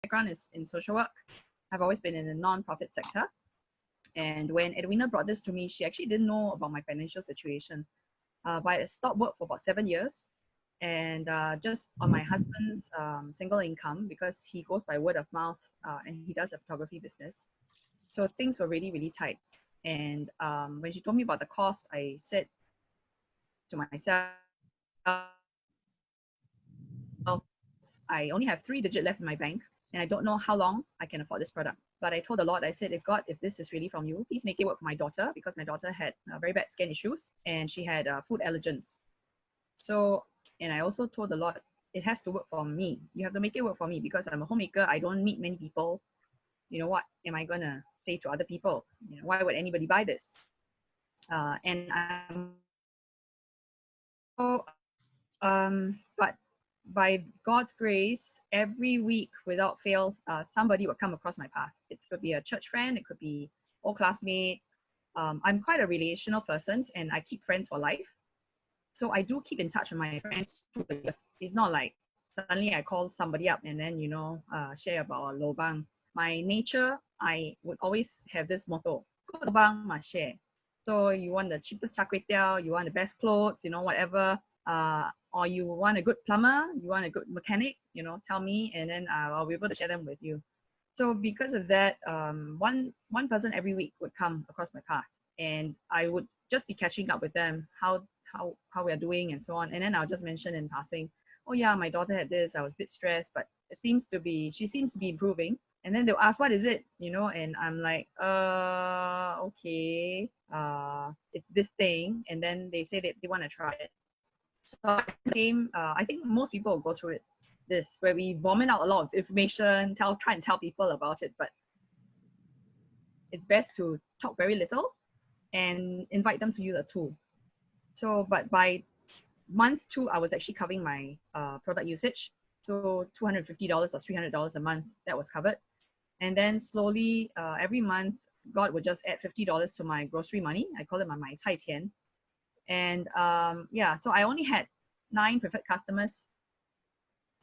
background is in social work. I've always been in the non-profit sector. And when Edwina brought this to me, she actually didn't know about my financial situation. But I stopped work for about 7 years, and just on my husband's single income, because he goes by word of mouth and he does a photography business. So things were really, really tight. And when she told me about the cost, I said to myself, I only have 3 digits left in my bank, and I don't know how long I can afford this product. But I told the Lord, I said, if God, if this is really from you, please make it work for my daughter, because my daughter had very bad skin issues and she had food allergens. So, and I also told the Lord, it has to work for me. You have to make it work for me, because I'm a homemaker. I don't meet many people. You know, what am I going to say to other people? You know, why would anybody buy this? And I'm but by God's grace, every week without fail, somebody will come across my path. It could be a church friend, it could be old classmate. I'm quite a relational person, and I keep friends for life. So I do keep in touch with my friends through the years. It's not like suddenly I call somebody up and then, share about a lobang. My nature, I would always have this motto: good lobang must share. So you want the cheapest char kway teow, you want the best clothes, whatever. Or you want a good plumber, you want a good mechanic, tell me, and then I'll be able to share them with you. So because of that, one person every week would come across my path, and I would just be catching up with them, how we are doing and so on. And then I'll just mention in passing, oh yeah, my daughter had this, I was a bit stressed, but she seems to be improving. And then they'll ask, what is it? And I'm like, okay, it's this thing. And then they say that they want to try it. So I think most people will go through this, where we vomit out a lot of information, try and tell people about it, but it's best to talk very little and invite them to use a tool. So, but by month 2, I was actually covering my product usage. So $250 or $300 a month, that was covered. And then slowly, every month, God would just add $50 to my grocery money. I call it my cai qian. And so I only had 9 preferred customers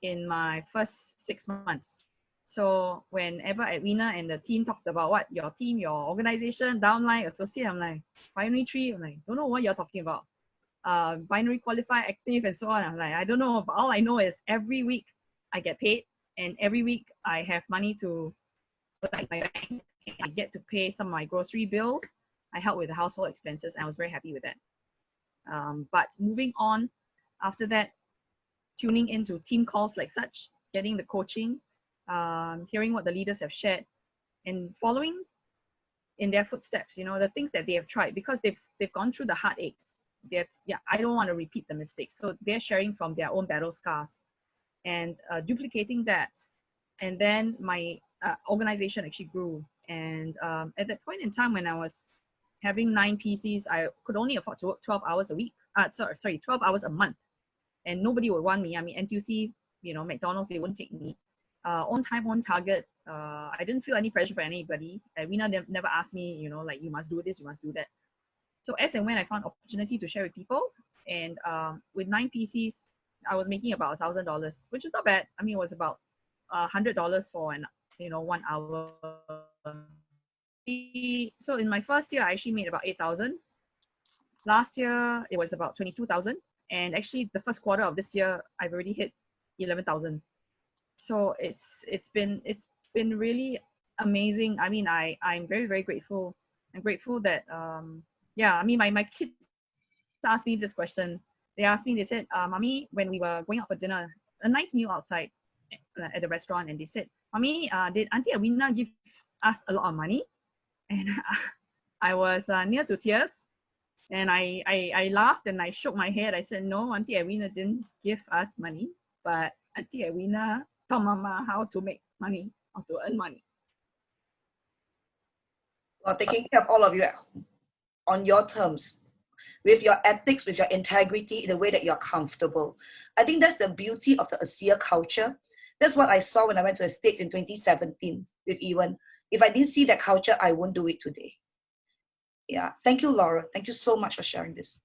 in my first 6 months. So whenever Edwina and the team talked about what your team, your organization, downline, associate, I'm like, binary tree, I'm like, don't know what you're talking about. Binary qualify, active, and so on. I'm like, I don't know, but all I know is every week I get paid, and every week I have money to put in my bank. I get to pay some of my grocery bills. I help with the household expenses, and I was very happy with that. But moving on, after that, tuning into team calls like such, getting the coaching, hearing what the leaders have shared, and following in their footsteps, the things that they have tried, because they've gone through the heartaches. I don't want to repeat the mistakes. So they're sharing from their own battle scars and duplicating that. And then my organization actually grew. And at that point in time, when I was having 9 PCs, I could only afford to work 12 hours a week. 12 hours a month. And nobody would want me. I mean, NTUC, McDonald's, they wouldn't take me. On time, on target. I didn't feel any pressure for anybody. Edwina never asked me, like, you must do this, you must do that. So as and when I found opportunity to share with people, and with 9 PCs, I was making about $1,000, which is not bad. I mean, it was about $100 for 1 hour. So in my first year, I actually made about 8,000. Last year, it was about 22,000. And actually, the first quarter of this year, I've already hit 11,000. So it's been really amazing. I mean, I'm very, very grateful. I'm grateful that I mean, my kids asked me this question. They asked me, they said, Mommy, when we were going out for dinner, a nice meal outside at the restaurant, and they said, Mommy, did Auntie Edwina give us a lot of money? And I was near to tears. And I laughed and I shook my head. I said, no, Auntie Edwina didn't give us money, but Auntie Edwina taught Mama how to make money, how to earn money. Well, taking care of all of you on your terms, with your ethics, with your integrity, in a way that you're comfortable. I think that's the beauty of the ASEA culture. That's what I saw when I went to the States in 2017 with Ewan. If I didn't see that culture, I won't do it today. Yeah, thank you, Laura. Thank you so much for sharing this.